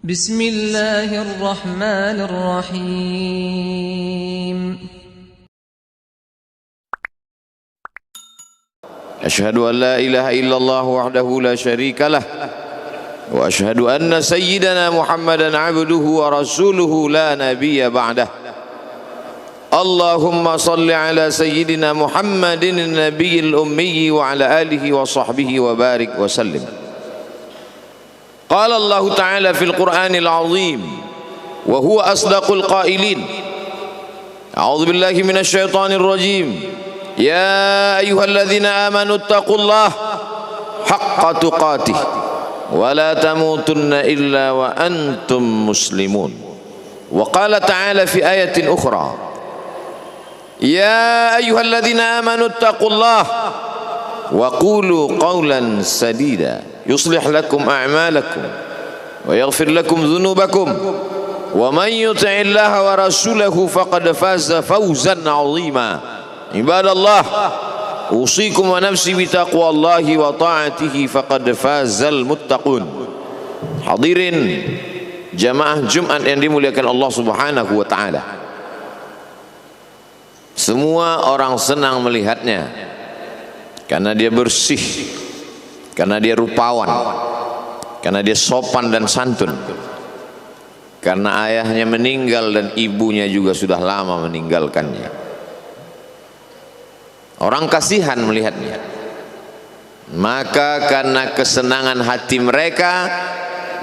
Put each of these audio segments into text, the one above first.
بسم الله الرحمن الرحيم أشهد أن لا إله إلا الله وحده لا شريك له وأشهد أن سيدنا محمدا عبده ورسوله لا نبي بعده اللهم صل على سيدنا محمد النبي الأمي وعلى آله وصحبه وبارك وسلم. قال الله تعالى في القرآن العظيم وهو أصدق القائلين أعوذ بالله من الشيطان الرجيم يا أيها الذين آمنوا اتقوا الله حق تقاته ولا تموتن إلا وأنتم مسلمون. وقال تعالى في آية أخرى يا أيها الذين آمنوا اتقوا الله وقولوا قولا سديدا يصلح لكم أعمالكم ويغفر لكم ذنوبكم ومن يطع الله ورسوله فقد فاز فوزا عظيما. عباد الله أوصيكم ونفسي بتقوى الله وطاعته فقد فاز المتقون. Hadirin jamaah Jumat yang dimuliakan Allah Subhanahu wa taala. Semua orang senang melihatnya karena dia bersih, karena dia rupawan, karena dia sopan dan santun, karena ayahnya meninggal dan ibunya juga sudah lama meninggalkannya. Orang kasihan melihatnya. Maka karena kesenangan hati mereka,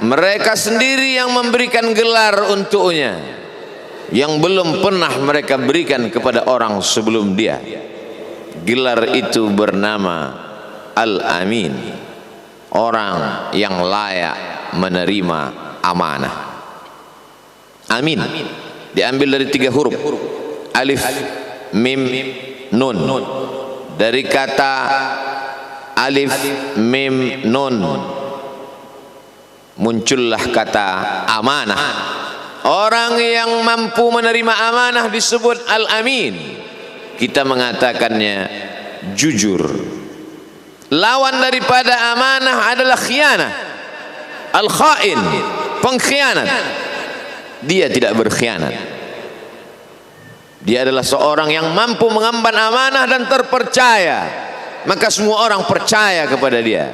mereka sendiri yang memberikan gelar untuknya yang belum pernah mereka berikan kepada orang sebelum dia. Gelar itu bernama Al-Amin, orang yang layak menerima amanah. Amin diambil dari 3 huruf, alif, mim, nun. Dari kata alif, mim, nun muncullah kata amanah. Orang yang mampu menerima amanah disebut Al-Amin. Kita mengatakannya jujur. Lawan daripada amanah adalah khianah, al-khain, pengkhianat. Dia tidak berkhianat. Dia adalah seorang yang mampu mengemban amanah dan terpercaya, maka semua orang percaya kepada dia.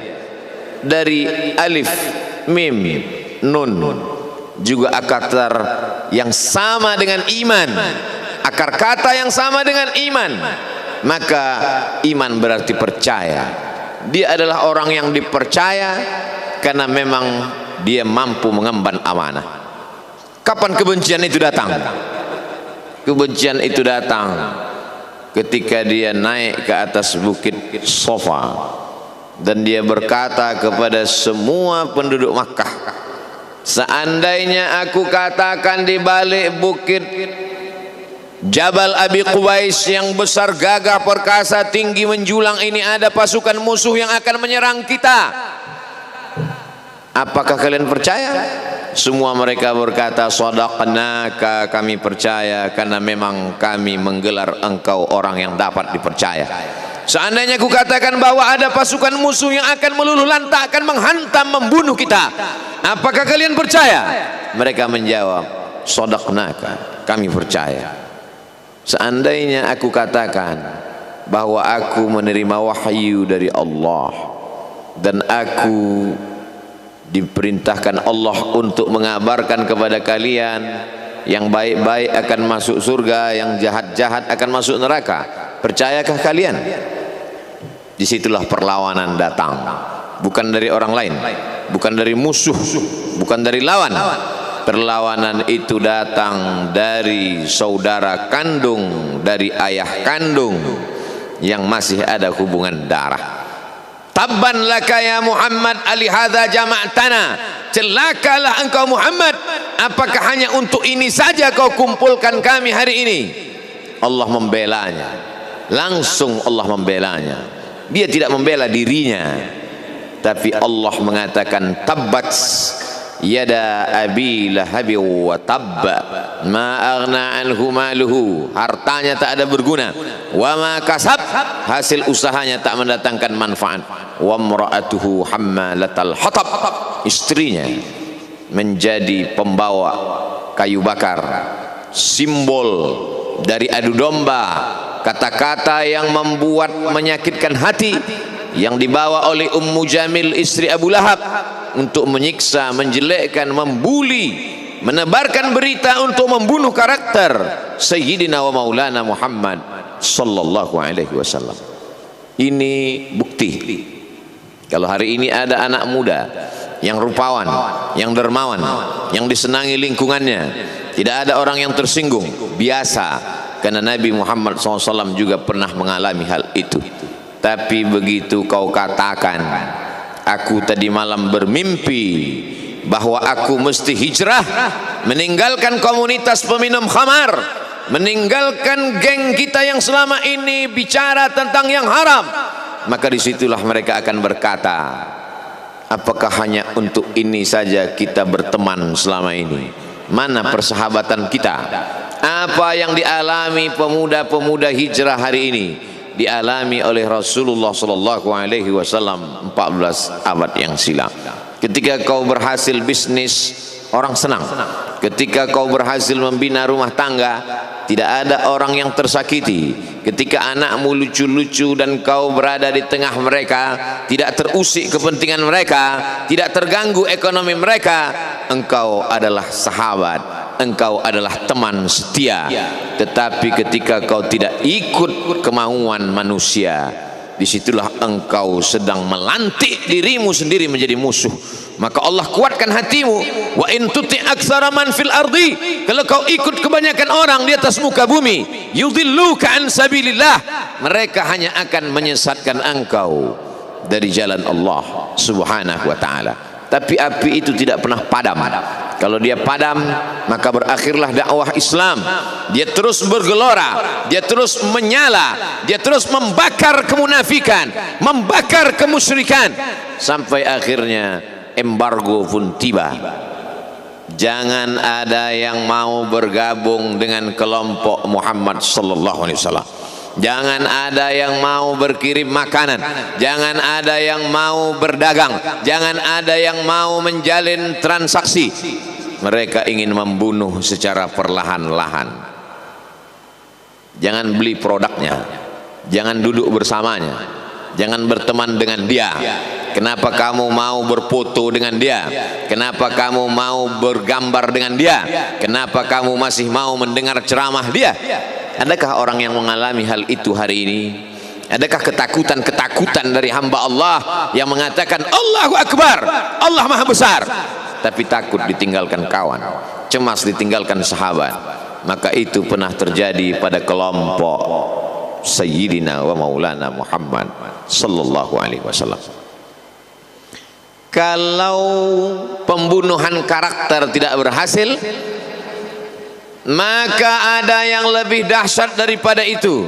Dari alif, mim, nun juga akar yang sama dengan iman, akar kata yang sama dengan iman, maka iman berarti percaya. Dia adalah orang yang dipercaya karena memang dia mampu mengemban amanah. Kapan kebencian itu datang? Kebencian itu datang ketika dia naik ke atas bukit Safa dan dia berkata kepada semua penduduk Makkah, seandainya aku katakan di balik bukit Jabal Abi Quwais yang besar, gagah, perkasa, tinggi, menjulang ini ada pasukan musuh yang akan menyerang kita, apakah kalian percaya? Semua mereka berkata, shadaqnaka, kami percaya karena memang kami menggelar engkau orang yang dapat dipercaya. Seandainya aku katakan bahwa ada pasukan musuh yang akan meluluh lantakkan, menghantam, membunuh kita, apakah kalian percaya? Mereka menjawab, shadaqnaka, kami percaya. Seandainya aku katakan bahwa aku menerima wahyu dari Allah dan aku diperintahkan Allah untuk mengabarkan kepada kalian yang baik-baik akan masuk surga, yang jahat-jahat akan masuk neraka, percayakah kalian? Disitulah perlawanan datang, bukan dari orang lain, bukan dari musuh, bukan dari lawan. Perlawanan itu datang dari saudara kandung, dari ayah kandung yang masih ada hubungan darah. Tabban laka ya Muhammad alihadza jama'tana, celakalah engkau Muhammad, apakah hanya untuk ini saja kau kumpulkan kami hari ini? Allah membelanya, langsung Allah membelanya. Dia tidak membela dirinya, tapi Allah mengatakan tabbat yada abi lahabi wa tabba ma aghna anhu maluhu, hartanya tak ada berguna, wa ma kasab, hasil usahanya tak mendatangkan manfaat, wa imra'atuhu hammalatal hatab, istrinya menjadi pembawa kayu bakar, simbol dari adu domba, kata-kata yang membuat menyakitkan hati yang dibawa oleh Ummu Jamil istri Abu Lahab untuk menyiksa, menjelekkan, membuli, menebarkan berita untuk membunuh karakter Sayyidina wa Maulana Muhammad sallallahu alaihi wasallam. Ini bukti kalau hari ini ada anak muda yang rupawan, yang dermawan, yang disenangi lingkungannya, tidak ada orang yang tersinggung, biasa, karena Nabi Muhammad SAW juga pernah mengalami hal itu. Tapi begitu kau katakan, aku tadi malam bermimpi bahwa aku mesti hijrah, meninggalkan komunitas peminum khamar, meninggalkan geng kita yang selama ini bicara tentang yang haram, maka disitulah mereka akan berkata, apakah hanya untuk ini saja kita berteman selama ini? Mana persahabatan kita? Apa yang dialami pemuda-pemuda hijrah hari ini dialami oleh Rasulullah sallallahu alaihi wasallam 14 abad yang silam. Ketika kau berhasil bisnis, orang senang. Ketika kau berhasil membina rumah tangga, tidak ada orang yang tersakiti. Ketika anakmu lucu-lucu dan kau berada di tengah mereka, tidak terusik kepentingan mereka, tidak terganggu ekonomi mereka, engkau adalah sahabat, engkau adalah teman setia. Tetapi ketika kau tidak ikut kemauan manusia, disitulah engkau sedang melantik dirimu sendiri menjadi musuh. Maka Allah kuatkan hatimu. Wa in tuti aktsara man fil ardi, kalau kau ikut kebanyakan orang di atas muka bumi, yudilluka an sabilillah, mereka hanya akan menyesatkan engkau dari jalan Allah subhanahu wa ta'ala. Tapi api itu tidak pernah padam. Kalau dia padam, maka berakhirlah dakwah Islam. Dia terus bergelora, dia terus menyala, dia terus membakar kemunafikan, membakar kemusyrikan, sampai akhirnya embargo pun tiba. Jangan ada yang mau bergabung dengan kelompok Muhammad sallallahu alaihi wasallam. Jangan ada yang mau berkirim makanan, jangan ada yang mau berdagang, jangan ada yang mau menjalin transaksi. Mereka ingin membunuh secara perlahan-lahan. Jangan beli produknya, jangan duduk bersamanya, jangan berteman dengan dia. Kenapa kamu mau berfoto dengan dia? Kenapa kamu mau bergambar dengan dia? Kenapa kamu masih mau mendengar ceramah dia? Adakah orang yang mengalami hal itu hari ini? Adakah ketakutan-ketakutan dari hamba Allah yang mengatakan Allahu Akbar, Allah Maha Besar, tapi takut ditinggalkan kawan, cemas ditinggalkan sahabat? Maka itu pernah terjadi pada kelompok Sayyidina wa Maulana Muhammad sallallahu alaihi wasallam. Kalau pembunuhan karakter tidak berhasil, maka ada yang lebih dahsyat daripada itu.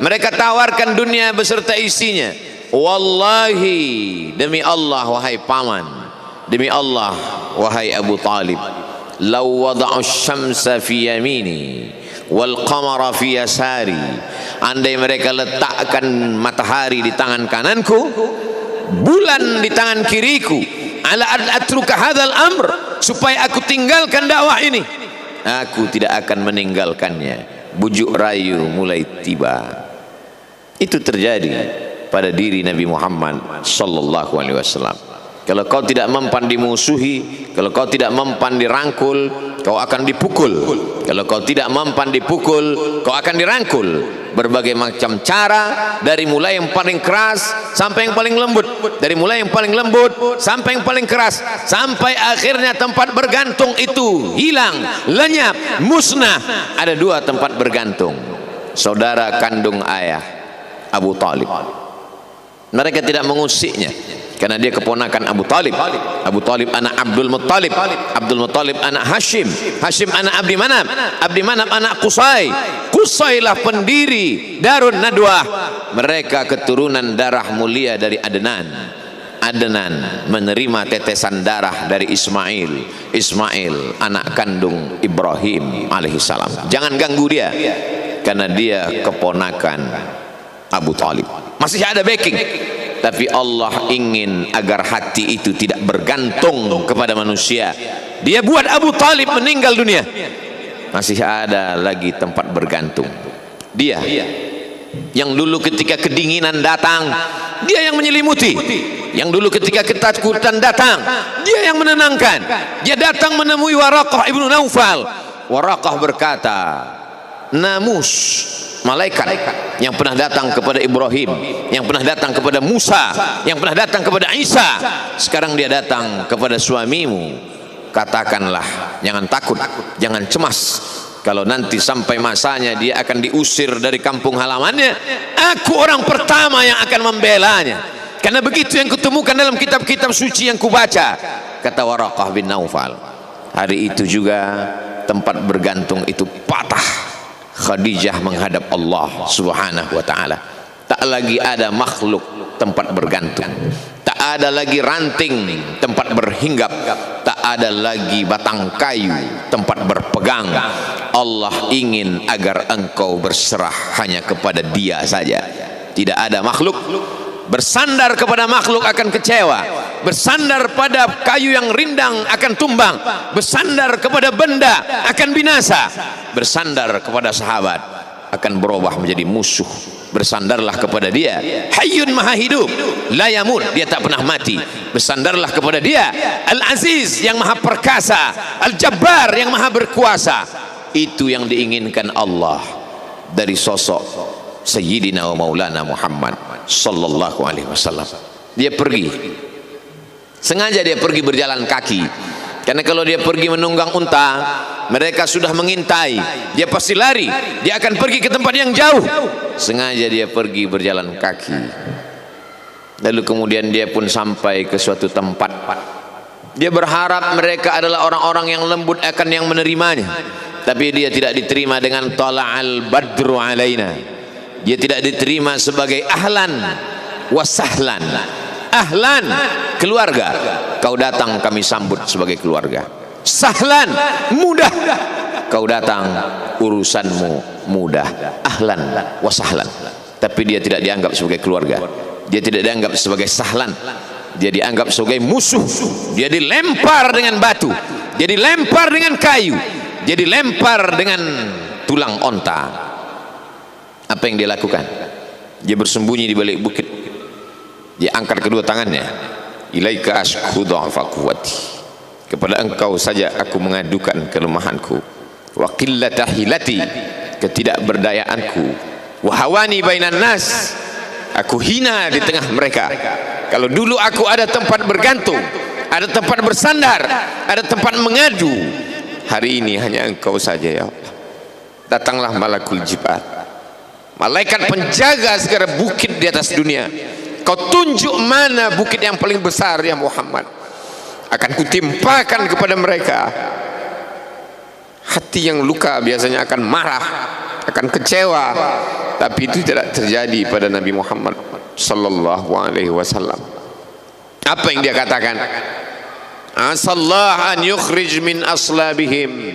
Mereka tawarkan dunia beserta isinya. Wallahi, demi Allah wahai paman, demi Allah wahai Abu Talib, law wada'u syamsa fi yamini wal qamara fi yasari, andai mereka letakkan matahari di tangan kananku, bulan di tangan kiriku, ala atruka hadzal amr, supaya aku tinggalkan dakwah ini, aku tidak akan meninggalkannya. Bujuk rayu mulai tiba. Itu terjadi pada diri Nabi Muhammad sallallahu alaihi wasallam. Kalau kau tidak mempan dimusuhi, kalau kau tidak mempan dirangkul, kau akan dipukul. Kalau kau tidak mempan dipukul, kau akan dirangkul. Berbagai macam cara, dari mulai yang paling keras sampai yang paling lembut, dari mulai yang paling lembut sampai yang paling keras, sampai akhirnya tempat bergantung itu hilang, lenyap, musnah. Ada dua tempat bergantung, saudara kandung ayah Abu Talib. Mereka tidak mengusiknya karena dia keponakan Abu Talib. Abu Talib anak Abdul Muttalib, Abdul Muttalib anak Hashim, Hashim anak Abdi Manaf, Abdi Manaf anak Qusay, Qusaylah pendiri Darun Nadwah. Mereka keturunan darah mulia dari Adnan. Adnan menerima tetesan darah dari Ismail, Ismail anak kandung Ibrahim alaihissalam. Jangan ganggu dia karena dia keponakan Abu Talib. Masih ada backing, tapi Allah ingin agar hati itu tidak bergantung kepada manusia, dia buat Abu Talib meninggal dunia, masih ada lagi tempat bergantung. Dia yang dulu ketika kedinginan datang, dia yang menyelimuti. Yang dulu ketika ketakutan datang, dia yang menenangkan. Dia datang menemui Waraqah ibnu Naufal. Waraqah berkata, Namus, malaikat yang pernah datang kepada Ibrahim, yang pernah datang kepada Musa, yang pernah datang kepada Isa, sekarang dia datang kepada suamimu. Katakanlah, jangan takut, jangan cemas. Kalau nanti sampai masanya dia akan diusir dari kampung halamannya, aku orang pertama yang akan membelanya. Karena begitu yang kutemukan dalam kitab-kitab suci yang kubaca, kata Waraqah bin Naufal. Hari itu juga tempat bergantung itu patah. Khadijah menghadap Allah subhanahu wa ta'ala. Tak lagi ada makhluk tempat bergantung, tak ada lagi ranting tempat berhinggap, tak ada lagi batang kayu tempat berpegang. Allah ingin agar engkau berserah hanya kepada Dia saja. Tidak ada makhluk. Bersandar kepada makhluk akan kecewa, bersandar pada kayu yang rindang akan tumbang, bersandar kepada benda akan binasa, bersandar kepada sahabat akan berubah menjadi musuh. Bersandarlah kepada Dia, Hayyun Maha Hidup, la yamut, Dia tak pernah mati. Bersandarlah kepada Dia, Al-Aziz yang Maha Perkasa, Al-Jabbar yang Maha Berkuasa. Itu yang diinginkan Allah dari sosok Sayyidina wa Maulana Muhammad sallallahu alaihi wasallam. Dia pergi, sengaja dia pergi berjalan kaki, karena kalau dia pergi menunggang unta, mereka sudah mengintai, dia pasti lari, dia akan pergi ke tempat yang jauh. Sengaja dia pergi berjalan kaki. Lalu kemudian dia pun sampai ke suatu tempat. Dia berharap mereka adalah orang-orang yang lembut akan yang menerimanya, tapi dia tidak diterima dengan tala'al badru alaina. Dia tidak diterima sebagai ahlan wasahlan. Ahlan, keluarga, kau datang kami sambut sebagai keluarga. Sahlan, mudah, kau datang urusanmu mudah. Ahlan wasahlan. Tapi dia tidak dianggap sebagai keluarga, dia tidak dianggap sebagai sahlan, dia dianggap sebagai musuh. Dia dilempar dengan batu, dia dilempar dengan kayu, dia dilempar dengan tulang onta. Apa yang dia lakukan? Dia bersembunyi di balik bukit. Dia angkat kedua tangannya. Ilaika ashku dha'fa quwwati. Kepada engkau saja aku mengadukan kelemahanku. Wa qillata hilati, ketidakberdayaanku. Wa hawani bainan nas, aku hina di tengah mereka. Kalau dulu aku ada tempat bergantung, ada tempat bersandar, ada tempat mengadu, hari ini hanya engkau saja ya Allah. Datanglah malakul jibal, malaikat penjaga segala bukit di atas dunia. Kau tunjuk mana bukit yang paling besar ya Muhammad, akan kutimpakan kepada mereka. Hati yang luka biasanya akan marah, akan kecewa, tapi itu tidak terjadi pada Nabi Muhammad sallallahu alaihi wasallam. Apa yang dia katakan? Asallah an yukhrij min aslabihim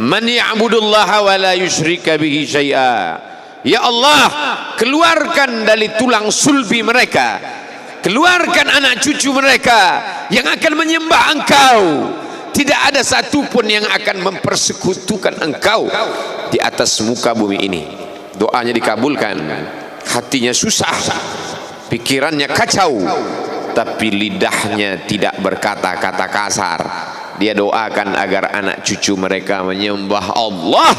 man ya'budullaha wa la yusyrika bihi syai'a. Ya Allah, keluarkan dari tulang sulbi mereka, keluarkan anak cucu mereka yang akan menyembah Engkau. Tidak ada satupun yang akan mempersekutukan Engkau di atas muka bumi ini. Doanya dikabulkan, hatinya susah, pikirannya kacau, tapi lidahnya tidak berkata-kata kasar. Dia doakan agar anak cucu mereka menyembah Allah.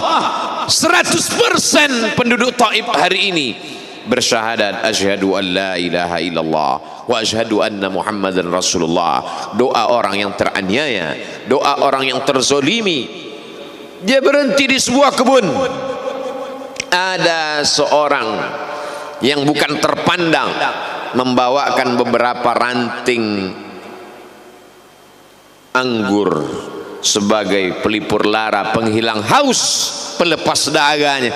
100% penduduk Taif hari ini bersyahadat asyhadu an la ilaha illallah wa asyhadu anna Muhammadan Rasulullah. Doa orang yang teraniaya, doa orang yang terzolimi. Dia berhenti di sebuah kebun. Ada seorang yang bukan terpandang membawakan beberapa ranting anggur sebagai pelipur lara, penghilang haus, pelepas dahaganya.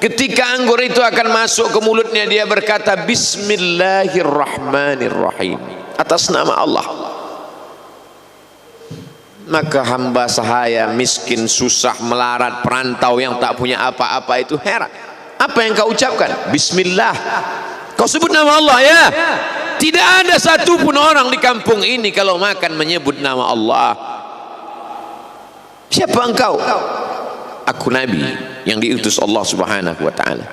Ketika anggur itu akan masuk ke mulutnya, dia berkata Bismillahirrahmanirrahim, atas nama Allah. Maka hamba sahaya miskin, susah, melarat, perantau yang tak punya apa-apa itu heran. Apa yang kau ucapkan? Bismillah. Kau sebut nama Allah ya. Tidak ada satupun orang di kampung ini kalau makan menyebut nama Allah. Siapa engkau? Aku nabi yang diutus Allah Subhanahu wa taala.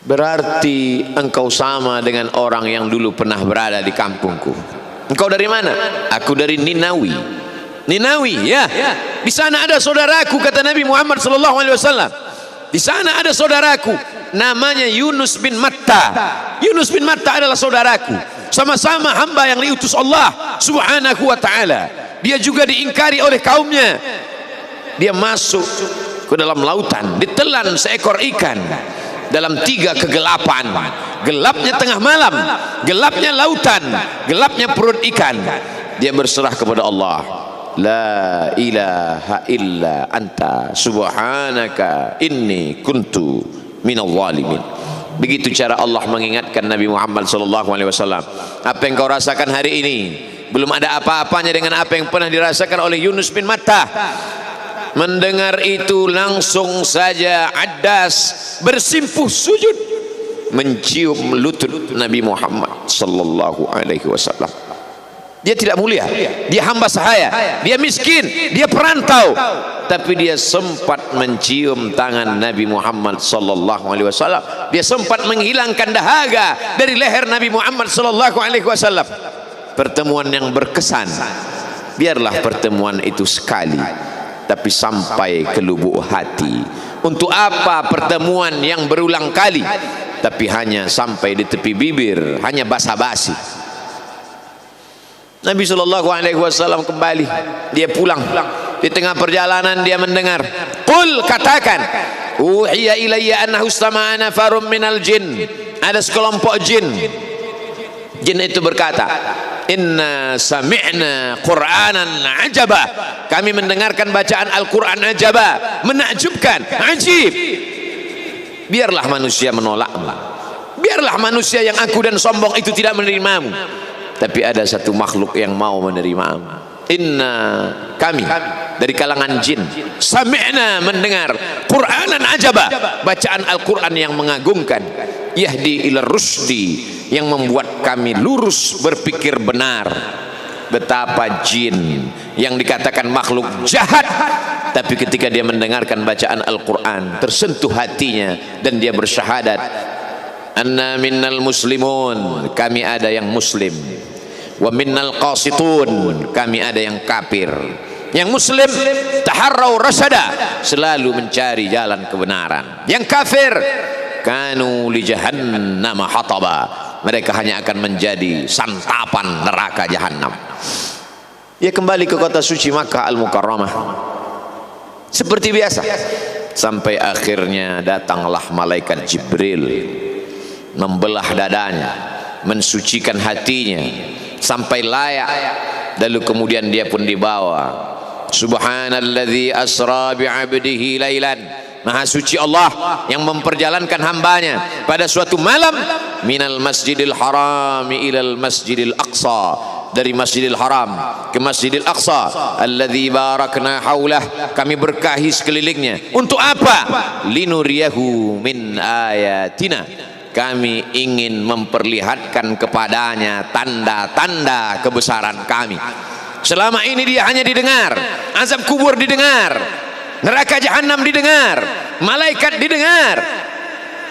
Berarti engkau sama dengan orang yang dulu pernah berada di kampungku. Engkau dari mana? Aku dari Ninawi. Ninawi, ya. Di sana ada saudaraku, kata Nabi Muhammad sallallahu alaihi wasallam. Di sana ada saudaraku namanya Yunus bin Matta. Yunus bin Matta adalah saudaraku. Sama-sama hamba yang diutus Allah Subhanahu wa taala. Dia juga diingkari oleh kaumnya. Dia masuk ke dalam lautan, ditelan seekor ikan dalam 3 kegelapan. Gelapnya tengah malam, gelapnya lautan, gelapnya perut ikan. Dia berserah kepada Allah. La ilaha illa anta subhanaka inni kuntu minal zalimin. Begitu cara Allah mengingatkan Nabi Muhammad sallallahu alaihi wasallam. Apa yang kau rasakan hari ini belum ada apa-apanya dengan apa yang pernah dirasakan oleh Yunus bin Matta. Mendengar itu langsung saja Addas bersimpuh sujud mencium lutut Nabi Muhammad sallallahu alaihi wasallam. Dia tidak mulia, dia hamba sahaya, dia miskin, dia perantau, tapi dia sempat mencium tangan Nabi Muhammad sallallahu alaihi wasallam. Dia sempat menghilangkan dahaga dari leher Nabi Muhammad sallallahu alaihi wasallam. Pertemuan yang berkesan. Biarlah pertemuan itu sekali, tapi sampai ke lubuk hati. Untuk apa pertemuan yang berulang kali tapi hanya sampai di tepi bibir, hanya basa-basi? Nabi sallallahu alaihi wasallam kembali, dia pulang. Di tengah perjalanan dia mendengar, qul, katakan, uhiya ilayya annahu istama'a nafarun minal jin. Ada sekelompok jin. Jin itu berkata, inna sami'na qur'anan ajaba. Kami mendengarkan bacaan Al-Quran ajaba, menakjubkan, ajib. Biarlah manusia menolakmu, biarlah manusia yang aku dan sombong itu tidak menerimamu, tapi ada satu makhluk yang mau menerimamu. Inna, kami dari kalangan jin, sami'na, mendengar, Qur'anan ajaba, bacaan Al-Quran yang mengagumkan, yahdi ila rusdi, yang membuat kami lurus berpikir benar. Betapa jin yang dikatakan makhluk jahat, tapi ketika dia mendengarkan bacaan Al-Quran tersentuh hatinya dan dia bersyahadat, anna minnal muslimun, kami ada yang muslim, wa minnal qasitun, kami ada yang kafir. Yang muslim taharrau rasyada, selalu mencari jalan kebenaran. Yang kafir kanu li jahannam hataba, mereka hanya akan menjadi santapan neraka jahanam. Ia kembali ke kota suci Makkah Al-Mukarramah seperti biasa, sampai akhirnya datanglah malaikat Jibril membelah dadanya, mensucikan hatinya sampai layak. Lalu kemudian dia pun dibawa. Subhanalladzi asra bi'abdihi lailan, maha suci Allah yang memperjalankan hambanya pada suatu malam, minal masjidil harami ilal masjidil aqsa, dari masjidil haram ke masjidil aqsa, alladzi barakna haulah, kami berkahi sekelilingnya. Untuk apa? Linuriyahu min ayatina, kami ingin memperlihatkan kepadanya tanda-tanda kebesaran kami. Selama ini dia hanya didengar, azab kubur didengar, neraka jahanam didengar, malaikat didengar.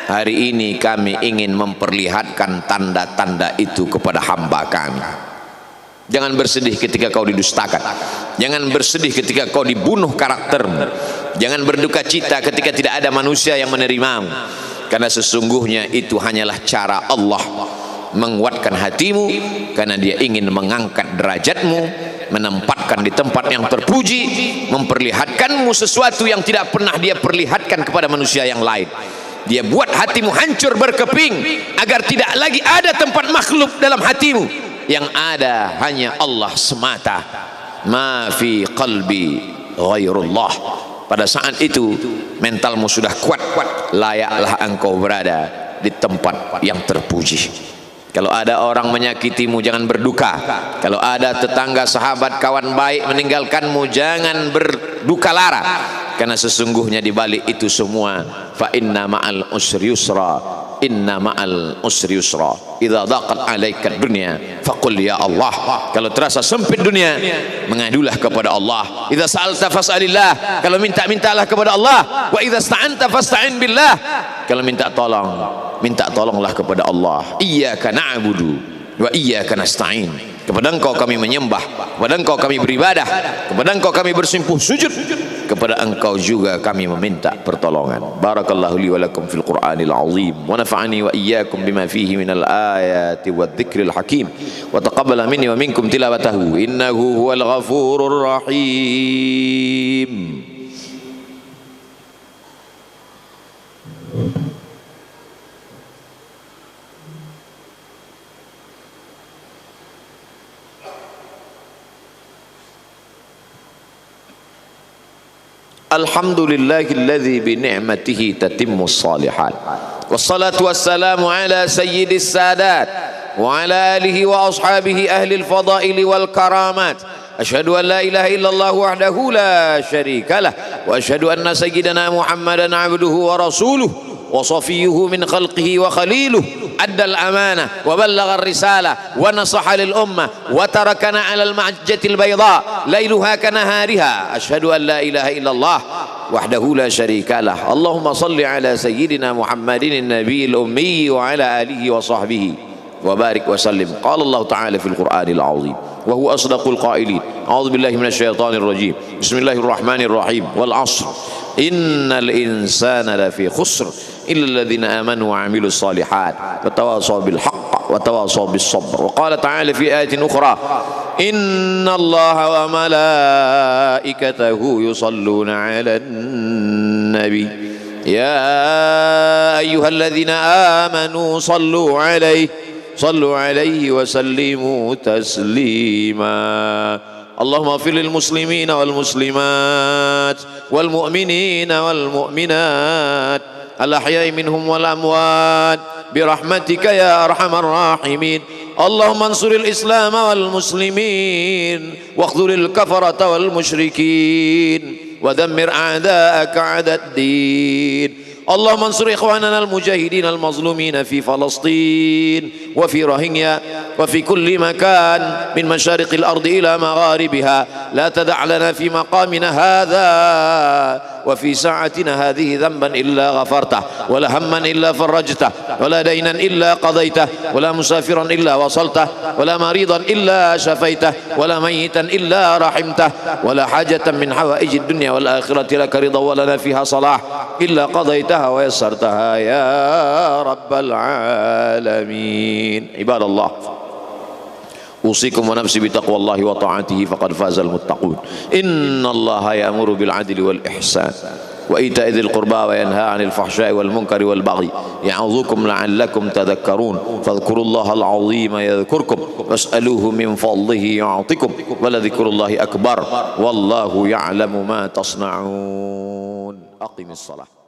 Hari ini kami ingin memperlihatkan tanda-tanda itu kepada hamba kami. Jangan bersedih ketika kau didustakan, jangan bersedih ketika kau dibunuh karaktermu, jangan berduka cita ketika tidak ada manusia yang menerimamu, karena sesungguhnya itu hanyalah cara Allah menguatkan hatimu, karena dia ingin mengangkat derajatmu, menempatkan di tempat yang terpuji, memperlihatkanmu sesuatu yang tidak pernah dia perlihatkan kepada manusia yang lain. Dia buat hatimu hancur berkeping agar tidak lagi ada tempat makhluk dalam hatimu, yang ada hanya Allah semata. Ma fi qalbi ghairullah. Pada saat itu mentalmu sudah kuat, layaklah engkau berada di tempat yang terpuji. Kalau ada orang menyakitimu, jangan berduka. Kalau ada tetangga, sahabat, kawan baik meninggalkanmu, jangan berduka lara, karena sesungguhnya di balik itu semua fa inna ma'al usri yusra, inna ma'al usri yusra. Idza daqat 'alaika dunya faqul ya Allah. Kalau terasa sempit dunia, mengadulah kepada Allah. Idza sa'alta fas'alillah, kalau minta-mintalah kepada Allah. Wa idza sta'anta fasta'in billah, kalau minta tolonglah kepada Allah. Iyyaka na'budu wa iyyaka nasta'in. Kepada Engkau kami menyembah, kepada Engkau kami beribadah, kepada Engkau kami bersimpuh sujud, kepada Engkau juga kami meminta pertolongan. Barakallahu li wa lakum fil Qur'anil azim wa nafa'ani wa iyyakum bima fihi minal ayati wadh-dhikril hakim wa taqabbala minni wa minkum tilawatahu innahu huwal ghafurur rahim. Alhamdulillahilladzi bi ni'matihi tatimmus shalihat. Wassalatu wassalamu ala sayyidis sadat wa ala alihi wa ashabihi ahlil fadaili wal karamat. Asyhadu an la ilaha illallah wahdahu la syarika lah wa asyhadu anna sayyidana Muhammadan abduhu wa rasuluh wa safiyuhu min khalqihi wa khaliluh. Addal amanah wa ballagha ar-risalah wa nasaha lil ummah wa tarakana 'alal mahajjatil bayda lailuha kanahariha. Asyhadu an la ilaha illallah wahdahu la syarika lah. Allahumma salli ala sayyidina Muhammadin an-nabiyil ummi wa ala alihi wa sahbihi wa barik wa sallim. Qala Allah ta'ala fil Qur'anil azim wa huwa asdaqul qailin. A'udzu billahi minasy syaithanir rajim. Bismillahirrahmanirrahim. Wal 'ashr innal insana lafi khusr illa alladhina amanu wa 'amilus shalihat wa tawasaw bil haqq wa tawasaw bis sabr. Wa qala ta'ala fi ayatin ukhra inna Allaha wa malaikatahu yusalluna 'alan nabi ya ayyuhalladhina amanu sallu 'alaihi wa sallimu taslima. Allahumma ighfir lil muslimina wal muslimat wal mu'minina wal mu'minat al ahya'i minhum wal amwat bi rahmatika ya arhamar rahimin. Allahumma ansuril islam wal muslimin waqhdhuril kafarata wal musyrikin wa dammir a'da'aka 'adad-din. اللهم انصر إخواننا المجاهدين المظلومين في فلسطين وفي روهينيا وفي كل مكان من مشارق الأرض إلى مغاربها. لا تدع لنا في مقامنا هذا وفي ساعتنا هذه ذنبا إلا غفرته ولا هما إلا فرجته ولا دينا إلا قضيته ولا مسافرا إلا وصلته ولا مريضا إلا شفيته ولا ميتا إلا رحمته ولا حاجة من حوائج الدنيا والآخرة لك رضا ولنا فيها صلاح إلا قضيتها ويسرتها يا رب العالمين. عباد الله أوصيكم ونفسي بتقوى الله وطاعته فقد فاز المتقون. إن الله يأمر بالعدل والإحسان وإيتاء ذي القربى وينهى عن الفحشاء والمنكر والبغي يعظكم لعلكم تذكرون. فاذكروا الله العظيم يذكركم واسألوه من فضله يعطكم ولذكر الله أكبر والله يعلم ما تصنعون. أقم الصلاة.